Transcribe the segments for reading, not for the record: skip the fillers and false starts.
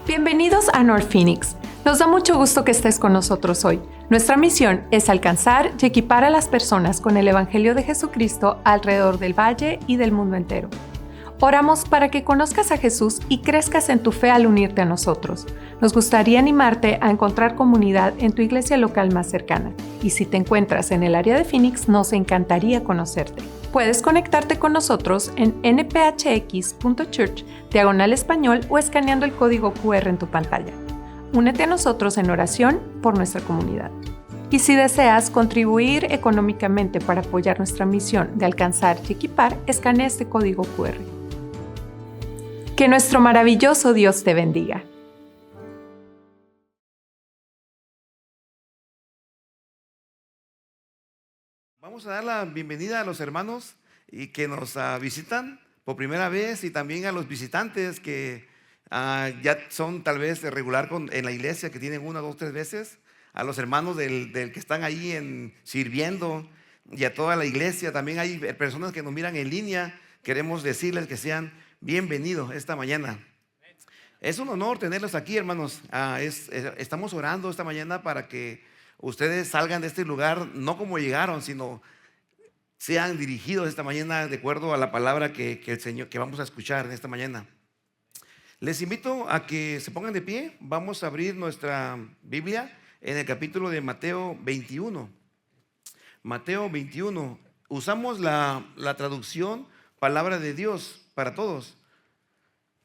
Bienvenidos a North Phoenix. Nos da mucho gusto que estés con nosotros hoy. Nuestra misión es alcanzar y equipar a las personas con el Evangelio de Jesucristo alrededor del valle y del mundo entero. Oramos para que conozcas a Jesús y crezcas en tu fe al unirte a nosotros. Nos gustaría animarte a encontrar comunidad en tu iglesia local más cercana. Y si te encuentras en el área de Phoenix, nos encantaría conocerte. Puedes conectarte con nosotros en nphx.church/español o escaneando el código QR en tu pantalla. Únete a nosotros en oración por nuestra comunidad. Y si deseas contribuir económicamente para apoyar nuestra misión de alcanzar y equipar, escanea este código QR. Que nuestro maravilloso Dios te bendiga. Vamos a dar la bienvenida a los hermanos y que nos visitan por primera vez, y también a los visitantes que ya son tal vez regular en la iglesia, que tienen 1, 2, 3 veces, a los hermanos del que están ahí sirviendo, y a toda la iglesia. También hay personas que nos miran en línea. Queremos decirles que sean bienvenidos esta mañana. Es un honor tenerlos aquí, hermanos. Estamos orando esta mañana para que ustedes salgan de este lugar no como llegaron, sino sean dirigidos esta mañana de acuerdo a la palabra que el Señor, que vamos a escuchar en esta mañana. Les invito a que se pongan de pie. Vamos a abrir nuestra Biblia en el capítulo de Mateo 21. Mateo 21. Usamos la traducción Palabra de Dios para Todos.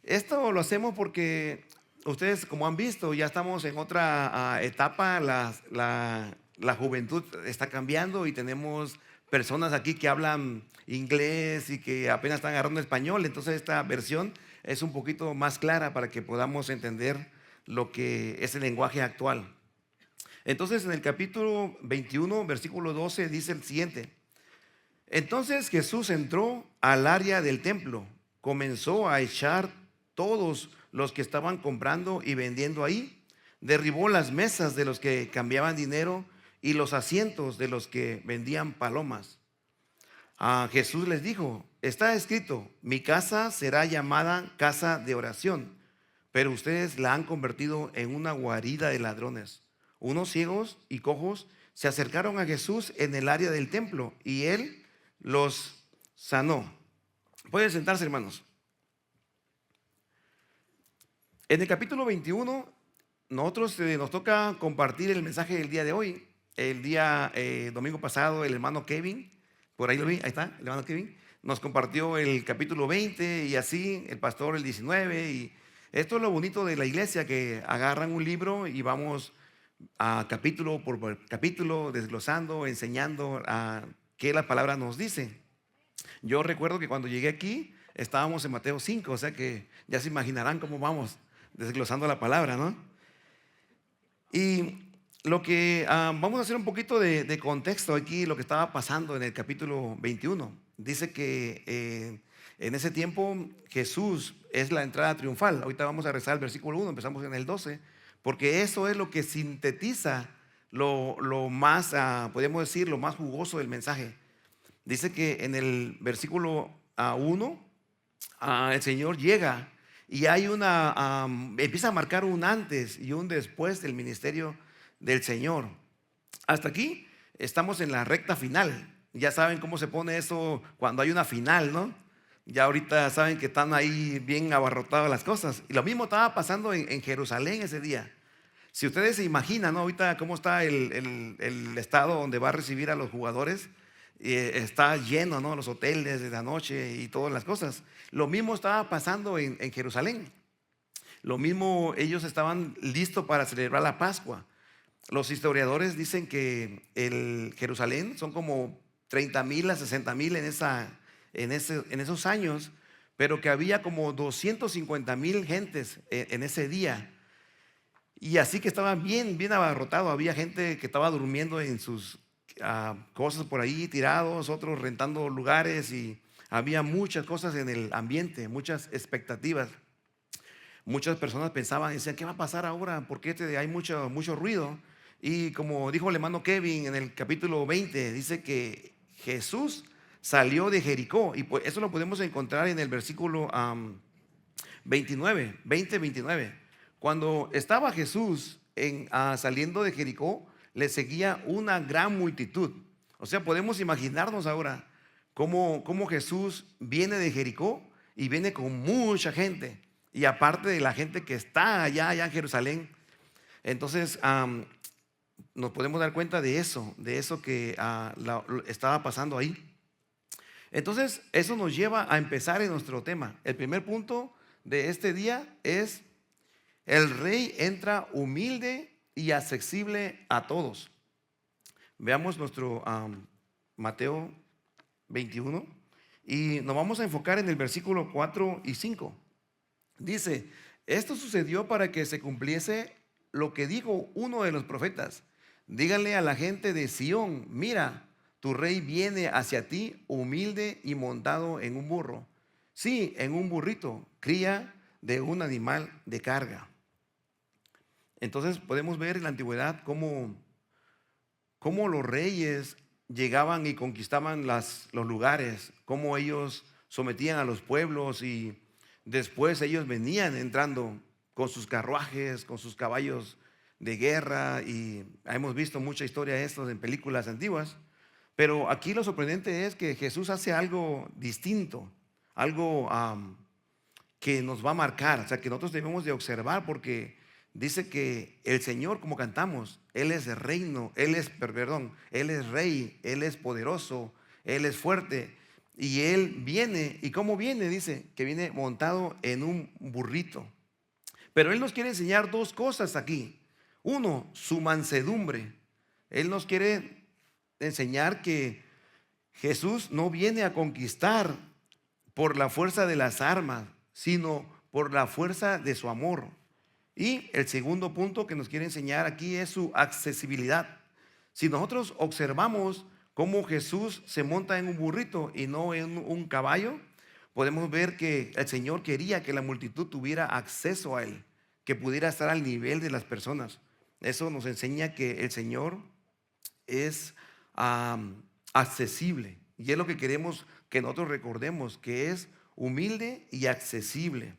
Esto lo hacemos porque ustedes, como han visto, ya estamos en otra etapa. La juventud está cambiando y tenemos personas aquí que hablan inglés y que apenas están agarrando español. Entonces esta versión es un poquito más clara para que podamos entender lo que es el lenguaje actual. Entonces en el capítulo 21, versículo 12 dice el siguiente: entonces Jesús entró al área del templo, comenzó a echar todos los que estaban comprando y vendiendo ahí, derribó las mesas de los que cambiaban dinero y los asientos de los que vendían palomas. Jesús les dijo: está escrito, mi casa será llamada casa de oración, pero ustedes la han convertido en una guarida de ladrones. Unos ciegos y cojos se acercaron a Jesús en el área del templo y él los sanó. Pueden sentarse, hermanos. En el capítulo 21, nosotros nos toca compartir el mensaje del día de hoy. El día domingo pasado, el hermano Kevin, por ahí lo vi, ahí está, el hermano Kevin, nos compartió el capítulo 20, y así el pastor el 19. Y esto es lo bonito de la iglesia, que agarran un libro y vamos a capítulo por capítulo, desglosando, enseñando qué la palabra nos dice. Yo recuerdo que cuando llegué aquí estábamos en Mateo 5, o sea que ya se imaginarán cómo vamos desglosando la palabra, ¿no? Y lo que vamos a hacer un poquito de contexto aquí, lo que estaba pasando en el capítulo 21. Dice que en ese tiempo Jesús es la entrada triunfal. Ahorita vamos a rezar el versículo 1, empezamos en el 12, porque eso es lo que sintetiza lo más, podríamos decir, lo más jugoso del mensaje. Dice que en el versículo 1, el Señor llega y hay empieza a marcar un antes y un después del ministerio del Señor. Hasta aquí estamos en la recta final. Ya saben cómo se pone eso cuando hay una final, ¿no? Ya ahorita saben que están ahí bien abarrotadas las cosas. Y lo mismo estaba pasando en Jerusalén ese día. Si ustedes se imaginan, ¿no? Ahorita cómo está el estado donde va a recibir a los jugadores. Está lleno, ¿no? Los hoteles de la noche y todas las cosas. Lo mismo estaba pasando en Jerusalén. Lo mismo, ellos estaban listos para celebrar la Pascua. Los historiadores dicen que el Jerusalén son como 30,000 a 60,000 en esos años, pero que había como 250,000 gentes en ese día. Y así que estaba bien abarrotado. Había gente que estaba durmiendo en sus cosas por ahí tirados, otros rentando lugares, y había muchas cosas en el ambiente, muchas expectativas. Muchas personas pensaban y decían: ¿qué va a pasar ahora? Porque hay mucho ruido. Y como dijo el hermano Kevin en el capítulo 20, dice que Jesús salió de Jericó, y pues eso lo podemos encontrar en el versículo 29, 20, 29. Cuando estaba Jesús saliendo de Jericó, le seguía una gran multitud. O sea, podemos imaginarnos ahora cómo Jesús viene de Jericó y viene con mucha gente. Y aparte de la gente que está allá en Jerusalén. Entonces, nos podemos dar cuenta de eso que estaba pasando ahí. Entonces, eso nos lleva a empezar en nuestro tema. El primer punto de este día es: el rey entra humilde y accesible a todos. Veamos nuestro Mateo 21 y nos vamos a enfocar en el versículo 4 y 5. Dice: esto sucedió para que se cumpliese lo que dijo uno de los profetas: díganle a la gente de Sión, mira, tu rey viene hacia ti humilde y montado en un burro. Sí, en un burrito, cría de un animal de carga. Entonces podemos ver en la antigüedad cómo los reyes llegaban y conquistaban los lugares, cómo ellos sometían a los pueblos y después ellos venían entrando con sus carruajes, con sus caballos de guerra, y hemos visto mucha historia de esto en películas antiguas. Pero aquí lo sorprendente es que Jesús hace algo distinto, algo que nos va a marcar, o sea, que nosotros debemos de observar, porque dice que el Señor, como cantamos, Él es reino, Él es rey, Él es poderoso, Él es fuerte. Y Él viene, ¿y cómo viene? Dice que viene montado en un burrito. Pero Él nos quiere enseñar dos cosas aquí. Uno, su mansedumbre. Él nos quiere enseñar que Jesús no viene a conquistar por la fuerza de las armas, sino por la fuerza de su amor. Y el segundo punto que nos quiere enseñar aquí es su accesibilidad. Si nosotros observamos cómo Jesús se monta en un burrito y no en un caballo, podemos ver que el Señor quería que la multitud tuviera acceso a Él, que pudiera estar al nivel de las personas. Eso nos enseña que el Señor es accesible, y es lo que queremos que nosotros recordemos, que es humilde y accesible.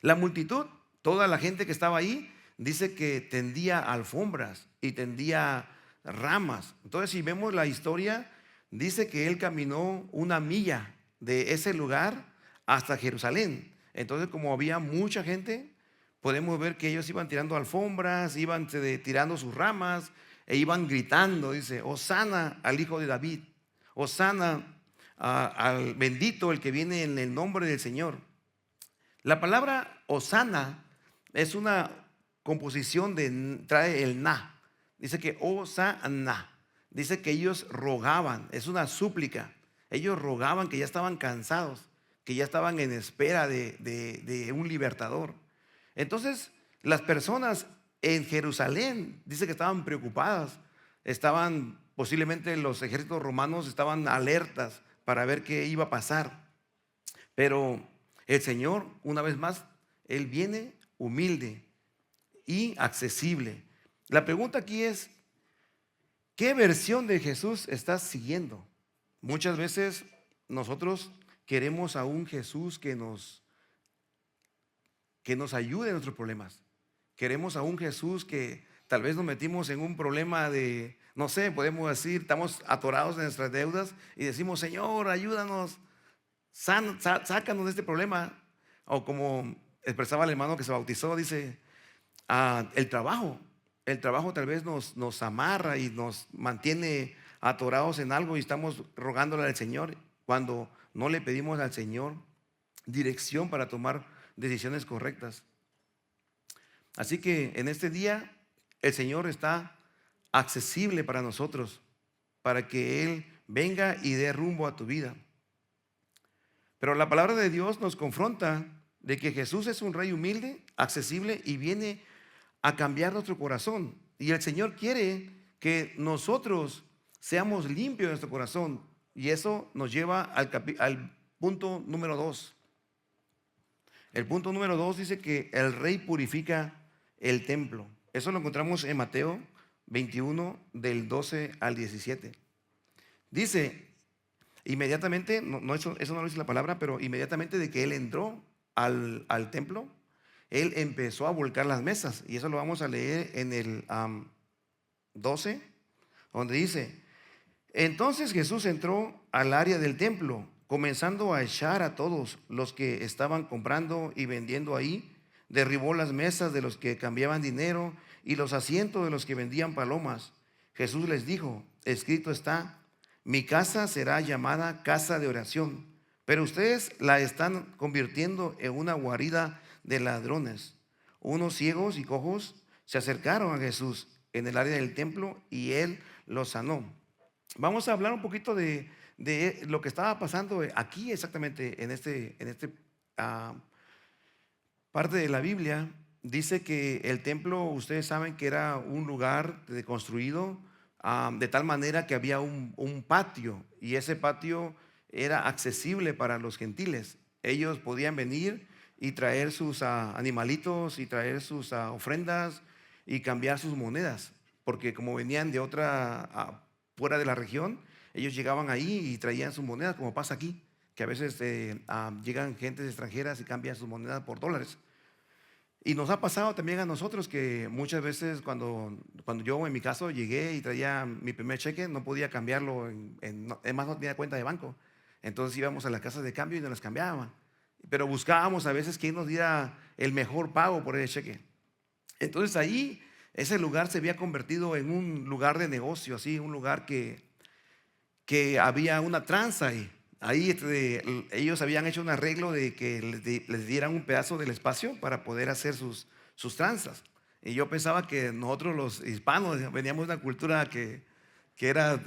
La multitud, toda la gente que estaba ahí, dice que tendía alfombras y tendía ramas. Entonces, si vemos la historia, dice que él caminó 1 milla de ese lugar hasta Jerusalén. Entonces, como había mucha gente, podemos ver que ellos iban tirando alfombras, iban tirando sus ramas e iban gritando. Dice: Hosana al Hijo de David, Hosana al bendito el que viene en el nombre del Señor. La palabra Hosana es una composición trae el na. Dice que Hosana, dice que ellos rogaban, es una súplica. Ellos rogaban, que ya estaban cansados, que ya estaban en espera de un libertador. Entonces, las personas en Jerusalén, dice que estaban preocupadas, posiblemente los ejércitos romanos estaban alertas para ver qué iba a pasar. Pero el Señor, una vez más, Él viene humilde y accesible. La pregunta aquí es: ¿qué versión de Jesús estás siguiendo? Muchas veces nosotros queremos a un Jesús que nos ayude en nuestros problemas. Queremos a un Jesús que tal vez nos metimos en un problema de, no sé, podemos decir, estamos atorados en nuestras deudas y decimos: Señor, ayúdanos, sácanos de este problema. O como expresaba el hermano que se bautizó, dice: el trabajo tal vez nos amarra y nos mantiene atorados en algo, y estamos rogándole al Señor cuando no le pedimos al Señor dirección para tomar decisiones correctas. Así que en este día el Señor está accesible para nosotros, para que Él venga y dé rumbo a tu vida. Pero la palabra de Dios nos confronta de que Jesús es un rey humilde, accesible, y viene a cambiar nuestro corazón. Y el Señor quiere que nosotros seamos limpios de nuestro corazón. Y eso nos lleva al punto número 2. El punto número 2 dice que el rey purifica el templo. Eso lo encontramos en Mateo 21, del 12 al 17. Dice, inmediatamente, eso no lo dice la palabra, pero inmediatamente de que él entró al templo, Él empezó a volcar las mesas. Y eso lo vamos a leer en el 12, donde dice: entonces Jesús entró al área del templo, comenzando a echar a todos los que estaban comprando y vendiendo ahí. Derribó las mesas de los que cambiaban dinero y los asientos de los que vendían palomas. Jesús les dijo: escrito está, mi casa será llamada casa de oración, pero ustedes la están convirtiendo en una guarida de ladrones. Unos ciegos y cojos se acercaron a Jesús en el área del templo y él los sanó. Vamos a hablar un poquito de lo que estaba pasando aquí exactamente en este parte de la Biblia. Dice que el templo, ustedes saben que era un lugar construido de tal manera que había un patio, y ese patio era accesible para los gentiles. Ellos podían venir y traer sus animalitos y traer sus ofrendas y cambiar sus monedas, porque como venían de otra fuera de la región, ellos llegaban ahí y traían sus monedas, como pasa aquí, que a veces llegan gentes extranjeras y cambian sus monedas por dólares. Y nos ha pasado también a nosotros que muchas veces cuando yo en mi caso llegué y traía mi primer cheque, no podía cambiarlo, además no tenía cuenta de banco. Entonces íbamos a las casas de cambio y nos las cambiaban. Pero buscábamos a veces quién nos diera el mejor pago por ese cheque. Entonces ahí ese lugar se había convertido en un lugar de negocio, así, un lugar que había una tranza ahí. Ahí ellos habían hecho un arreglo de que les dieran un pedazo del espacio para poder hacer sus tranzas. Y yo pensaba que nosotros los hispanos veníamos de una cultura que era,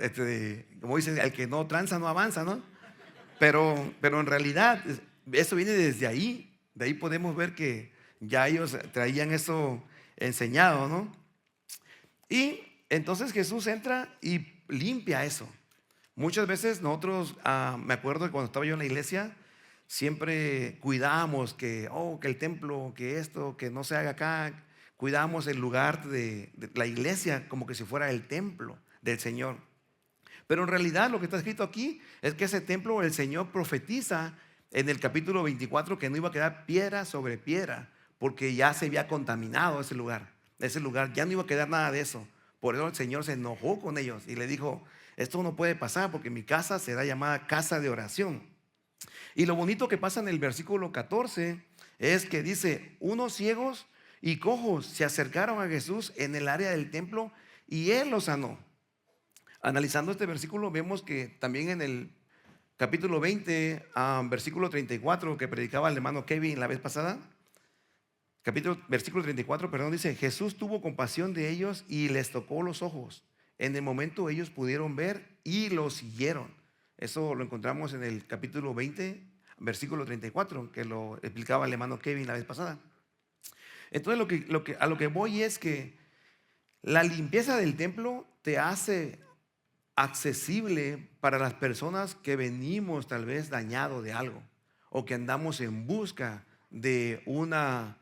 como dicen, el que no tranza no avanza, ¿no? Pero en realidad eso viene desde ahí. De ahí podemos ver que ya ellos traían eso enseñado, ¿no? Y entonces Jesús entra y limpia eso. Muchas veces nosotros, me acuerdo que cuando estaba yo en la iglesia, siempre cuidábamos que el templo, que esto, que no se haga acá. Cuidábamos el lugar de la iglesia como que si fuera el templo del Señor. Pero en realidad lo que está escrito aquí es que ese templo, el Señor profetiza en el capítulo 24 que no iba a quedar piedra sobre piedra, porque ya se había contaminado ese lugar. Ese lugar ya no iba a quedar nada de eso. Por eso el Señor se enojó con ellos y le dijo: esto no puede pasar, porque mi casa será llamada casa de oración. Y lo bonito que pasa en el versículo 14 es que dice: unos ciegos y cojos se acercaron a Jesús en el área del templo y él los sanó. Analizando este versículo vemos que también en el capítulo 20, versículo 34, que predicaba el hermano Kevin la vez pasada, versículo 34, perdón, dice: Jesús tuvo compasión de ellos y les tocó los ojos. En el momento ellos pudieron ver y lo siguieron. Eso lo encontramos en el capítulo 20, versículo 34, que lo explicaba el hermano Kevin la vez pasada. Entonces a lo que voy es que la limpieza del templo te hace accesible para las personas que venimos tal vez dañados de algo, o que andamos en busca de una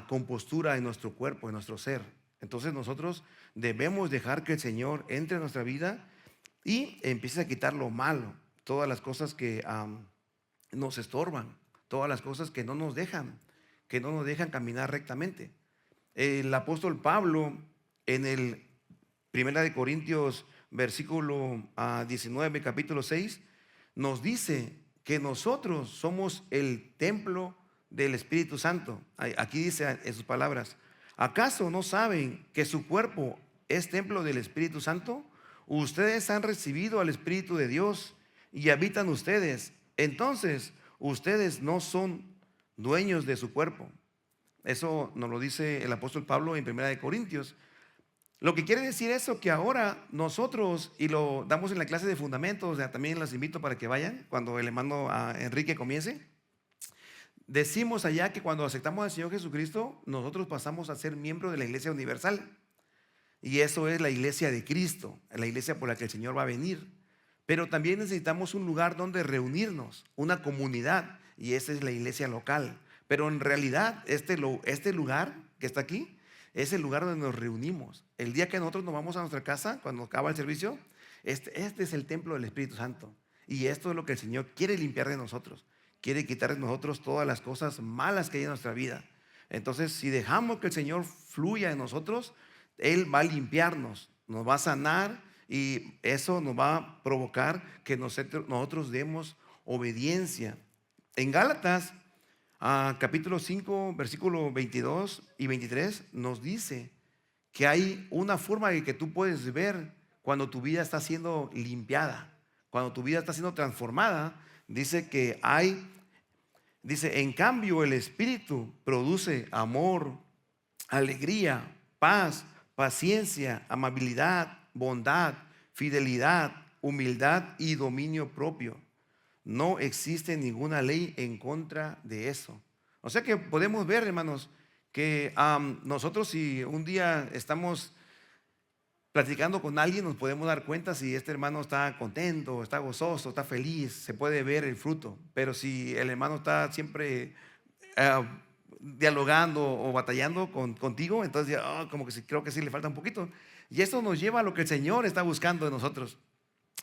compostura en nuestro cuerpo, en nuestro ser. Entonces nosotros debemos dejar que el Señor entre en nuestra vida y empiece a quitar lo malo, todas las cosas que nos estorban, todas las cosas que no nos dejan caminar rectamente. El apóstol Pablo en el 1 Corintios versículo 19, capítulo 6, nos dice que nosotros somos el templo del Espíritu Santo. Aquí dice en sus palabras: ¿acaso no saben que su cuerpo es templo del Espíritu Santo? Ustedes han recibido al Espíritu de Dios y habitan ustedes. Entonces ustedes no son dueños de su cuerpo. Eso nos lo dice el apóstol Pablo en 1 Corintios. Lo que quiere decir eso, que ahora nosotros, y lo damos en la clase de fundamentos, también los invito para que vayan cuando el hermano Enrique comience. Decimos allá que cuando aceptamos al Señor Jesucristo, nosotros pasamos a ser miembros de la Iglesia Universal. Y eso es la iglesia de Cristo, la iglesia por la que el Señor va a venir. Pero también necesitamos un lugar donde reunirnos, una comunidad, y esa es la iglesia local. Pero en realidad este lugar que está aquí es el lugar donde nos reunimos. El día que nosotros nos vamos a nuestra casa, cuando acaba el servicio, este es el templo del Espíritu Santo. Y esto es lo que el Señor quiere limpiar de nosotros. Quiere quitar de nosotros todas las cosas malas que hay en nuestra vida. Entonces, si dejamos que el Señor fluya en nosotros, Él va a limpiarnos, nos va a sanar y eso nos va a provocar que nosotros demos obediencia. En Gálatas, capítulo 5, versículo 22 y 23, nos dice que hay una forma en que tú puedes ver cuando tu vida está siendo limpiada, cuando tu vida está siendo transformada. Dice, en cambio el Espíritu produce amor, alegría, paz, paciencia, amabilidad, bondad, fidelidad, humildad y dominio propio. No existe ninguna ley en contra de eso. O sea que podemos ver, hermanos, que nosotros, si un día estamos platicando con alguien, nos podemos dar cuenta si este hermano está contento, está gozoso, está feliz, se puede ver el fruto. Pero si el hermano está siempre dialogando o batallando contigo, entonces como que sí, creo que sí le falta un poquito. Y esto nos lleva a lo que el Señor está buscando de nosotros.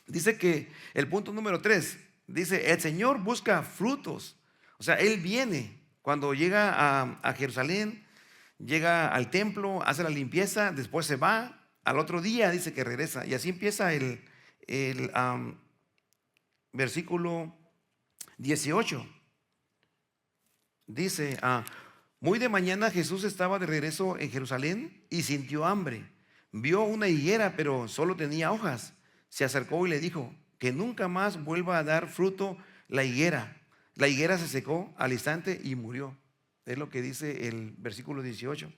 Dice que el punto número 3, dice, el Señor busca frutos. O sea, Él viene cuando llega a Jerusalén, llega al templo, hace la limpieza, después se va. Al otro día dice que regresa. Y así empieza el versículo 18. Dice, muy de mañana Jesús estaba de regreso en Jerusalén y sintió hambre. Vio una higuera, pero solo tenía hojas. Se acercó y le dijo, que nunca más vuelva a dar fruto la higuera. La higuera se secó al instante y murió. Es lo que dice el versículo 18.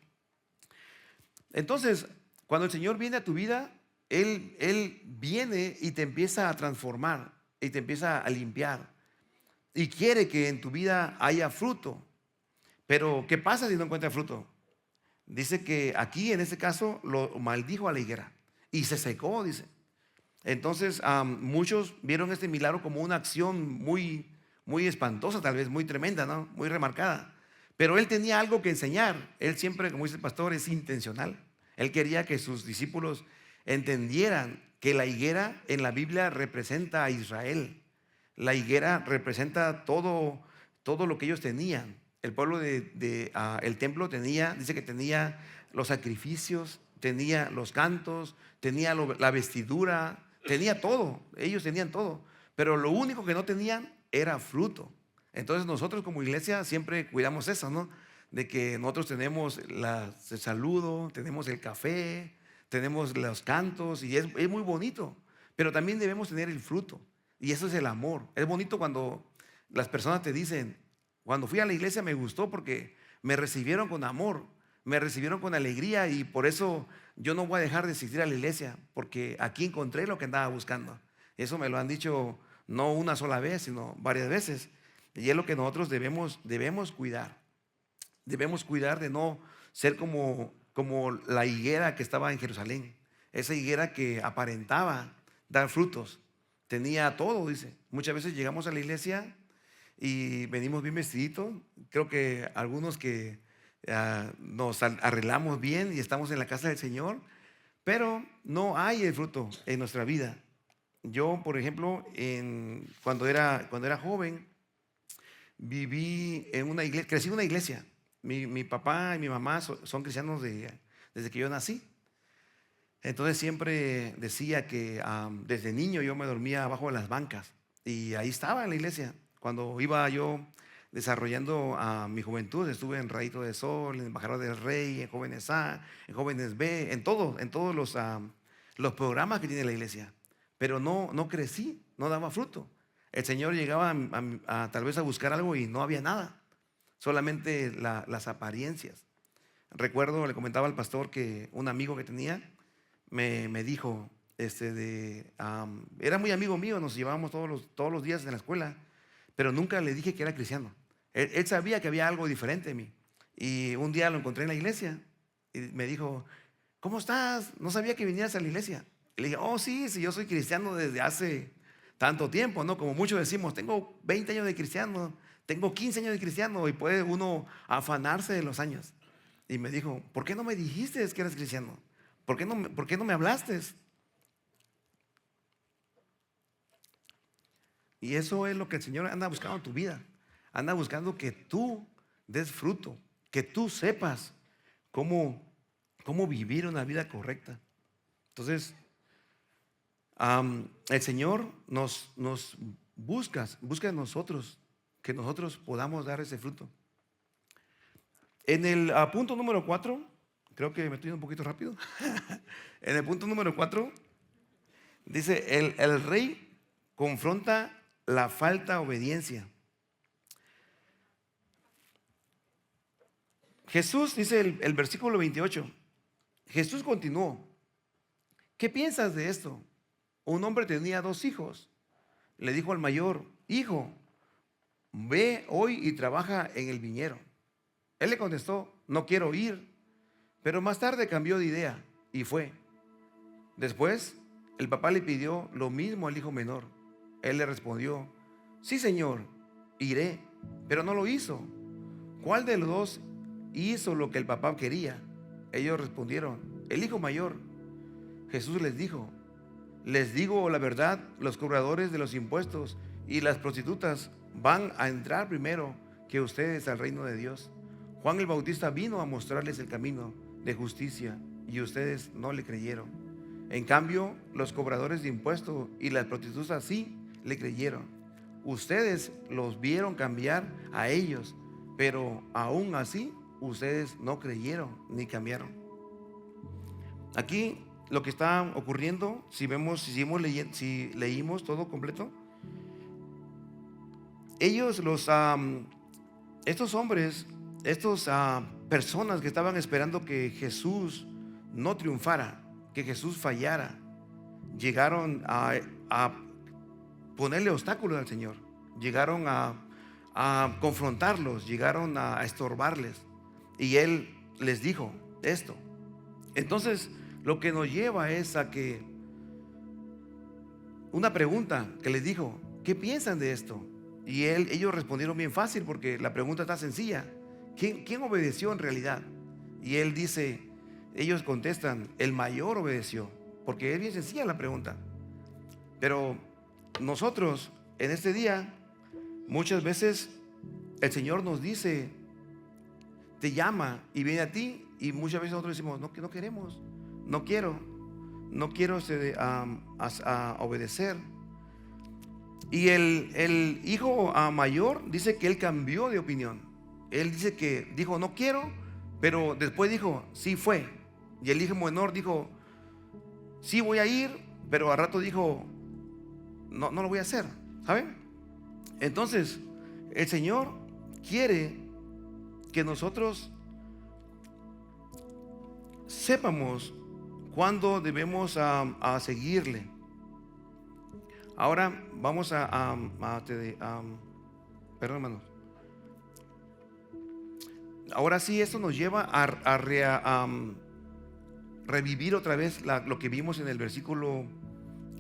Entonces, cuando el Señor viene a tu vida, Él viene y te empieza a transformar y te empieza a limpiar. Y quiere que en tu vida haya fruto. Pero, ¿qué pasa si no encuentra fruto? Dice que aquí, en este caso, lo maldijo a la higuera y se secó, dice. Entonces, muchos vieron este milagro como una acción muy, muy espantosa, tal vez muy tremenda, ¿no? Muy remarcada. Pero él tenía algo que enseñar. Él siempre, como dice el pastor, es intencional. Él quería que sus discípulos entendieran que la higuera en la Biblia representa a Israel. La higuera representa todo lo que ellos tenían. El pueblo el templo dice que tenía los sacrificios, tenía los cantos, tenía la vestidura, tenía todo. Ellos tenían todo. Pero lo único que no tenían era fruto. Entonces nosotros como iglesia siempre cuidamos eso, ¿no? De que nosotros tenemos el saludo, tenemos el café, tenemos los cantos y es muy bonito. Pero también debemos tener el fruto. Y eso es el amor. Es bonito cuando las personas te dicen, cuando fui a la iglesia me gustó porque me recibieron con amor, me recibieron con alegría y por eso yo no voy a dejar de asistir a la iglesia porque aquí encontré lo que andaba buscando. Eso me lo han dicho no una sola vez, sino varias veces. Y es lo que nosotros debemos cuidar. Debemos cuidar de no ser como la higuera que estaba en Jerusalén. Esa higuera que aparentaba dar frutos. Tenía todo, dice. Muchas veces llegamos a la iglesia y venimos bien vestiditos. Creo que algunos que nos arreglamos bien y estamos en la casa del Señor, pero no hay el fruto en nuestra vida. Yo, por ejemplo, cuando era joven, viví en una iglesia, crecí en una iglesia. Mi papá y mi mamá son cristianos desde que yo nací. Entonces siempre decía que desde niño yo me dormía abajo de las bancas y ahí estaba en la iglesia. Cuando iba yo desarrollando mi juventud, estuve en Rayito de Sol, en Embajador del Rey, en Jóvenes A, en Jóvenes B, en todos los programas que tiene la iglesia. Pero no crecí, no daba fruto. El Señor llegaba tal vez a buscar algo y no había nada, solamente las apariencias. Recuerdo, le comentaba al pastor que un amigo que tenía me dijo, era muy amigo mío, nos llevábamos todos los días en la escuela, pero nunca le dije que era cristiano. Él sabía que había algo diferente en mí. Y un día lo encontré en la iglesia y me dijo, ¿cómo estás? No sabía que vinieras a la iglesia. Y le dije, oh sí, yo soy cristiano desde hace tanto tiempo, ¿no? Como muchos decimos, tengo 20 años de cristiano, tengo 15 años de cristiano y puede uno afanarse de los años. Y me dijo, ¿por qué no me dijiste que eras cristiano? ¿Por qué no me hablaste? Y eso es lo que el Señor anda buscando en tu vida. Anda buscando que tú des fruto. que tú sepas cómo vivir una vida correcta. Entonces, el Señor nos busca en nosotros, que nosotros podamos dar ese fruto. En el punto número 4, creo que me estoy yendo un poquito rápido. En el punto número 4, dice, el rey confronta la falta de obediencia. Jesús, dice el versículo 28, Jesús continuó, ¿qué piensas de esto? Un hombre tenía 2 hijos. Le dijo al mayor, hijo, ve hoy y trabaja en el viñero. Él le contestó, no quiero ir. Pero más tarde cambió de idea y fue. Después, el papá le pidió lo mismo al hijo menor. Él le respondió, sí, señor, iré. Pero no lo hizo. ¿Cuál de los dos hizo lo que el papá quería? Ellos respondieron, el hijo mayor. Jesús les dijo, les digo la verdad, los cobradores de los impuestos y las prostitutas van a entrar primero que ustedes al reino de Dios. Juan el Bautista vino a mostrarles el camino de justicia y ustedes no le creyeron. En cambio, los cobradores de impuestos y las prostitutas sí le creyeron. Ustedes los vieron cambiar a ellos, pero aún así ustedes no creyeron ni cambiaron. Aquí lo que está ocurriendo, si leímos todo completo, ellos, estos hombres, estas personas que estaban esperando que Jesús no triunfara, que Jesús fallara, llegaron a ponerle obstáculos al Señor, llegaron a confrontarlos, llegaron a estorbarles, y Él les dijo esto. Entonces, lo que nos lleva es a que una pregunta que les dijo, ¿qué piensan de esto? Y ellos respondieron bien fácil, porque la pregunta está sencilla. ¿Quién obedeció en realidad? Y él dice, ellos contestan, el mayor obedeció, porque es bien sencilla la pregunta. Pero nosotros en este día, muchas veces el Señor nos dice, te llama y viene a ti, y muchas veces nosotros decimos, no queremos, no quiero obedecer. Y el hijo mayor dice que él cambió de opinión. Él dice que dijo, no quiero, pero después dijo, sí fue. Y el hijo menor dijo, sí voy a ir, pero al rato dijo, no lo voy a hacer, ¿saben? Entonces, el Señor quiere que nosotros sepamos cuándo debemos a seguirle. Ahora vamos perdón, hermanos. Ahora sí, esto nos lleva a revivir otra vez lo que vimos en el versículo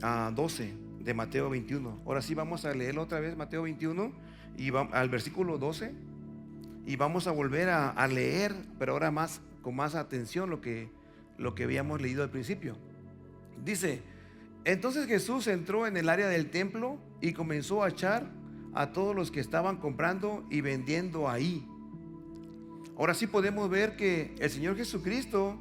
12 de Mateo 21. Ahora sí vamos a leerlo otra vez, Mateo 21, y al versículo 12, y vamos a volver a leer, pero ahora con más atención lo que habíamos leído al principio. Dice, entonces Jesús entró en el área del templo y comenzó a echar a todos los que estaban comprando y vendiendo ahí. Ahora sí podemos ver que el Señor Jesucristo,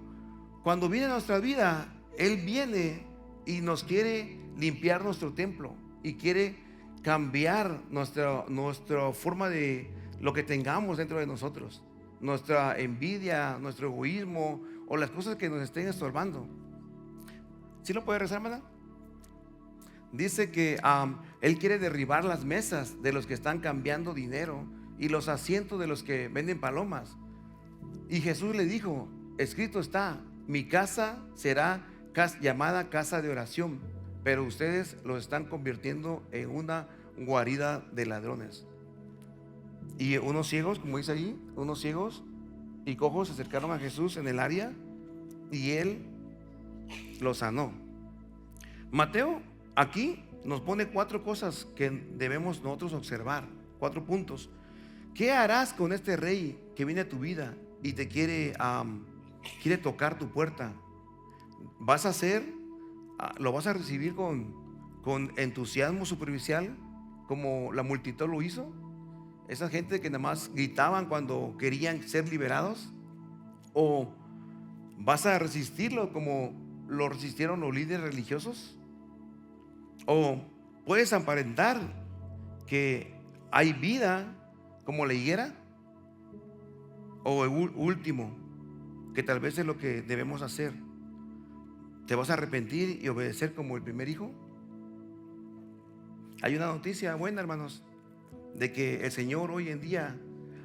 cuando viene a nuestra vida, Él viene y nos quiere limpiar nuestro templo y quiere cambiar nuestra forma de lo que tengamos dentro de nosotros, nuestra envidia, nuestro egoísmo o las cosas que nos estén estorbando. ¿Sí lo puede rezar, hermana? Dice que Él quiere derribar las mesas de los que están cambiando dinero y los asientos de los que venden palomas. Y Jesús le dijo, escrito está, mi casa será llamada casa de oración, pero ustedes lo están convirtiendo en una guarida de ladrones. Y unos ciegos, como dice ahí, unos ciegos y cojos se acercaron a Jesús en el área y Él los sanó. Mateo aquí nos pone 4 cosas que debemos nosotros observar, 4 puntos. ¿Qué harás con este rey que viene a tu vida y te quiere tocar tu puerta? ¿Lo vas a recibir con entusiasmo superficial como la multitud lo hizo? esa gente que nada más gritaban cuando querían ser liberados? ¿O vas a resistirlo como lo resistieron los líderes religiosos? ¿O puedes aparentar que hay vida como la higuera? ¿O último, que tal vez es lo que debemos hacer, te vas a arrepentir y obedecer como el primer hijo? Hay una noticia buena, hermanos, de que el Señor hoy en día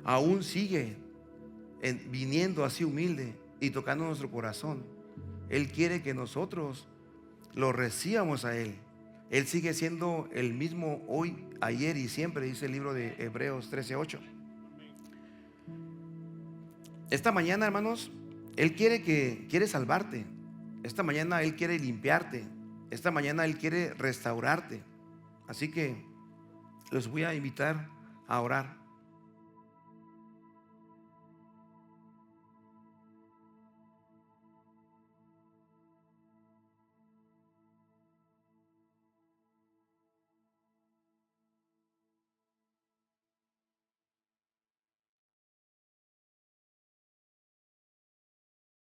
aún sigue viniendo así humilde y tocando nuestro corazón. Él quiere que nosotros lo recibamos a Él. Él sigue siendo el mismo hoy, ayer y siempre, dice el libro de Hebreos 13:8. Esta mañana, hermanos, Él quiere salvarte. Esta mañana Él quiere limpiarte. Esta mañana Él quiere restaurarte. Así que los voy a invitar a orar.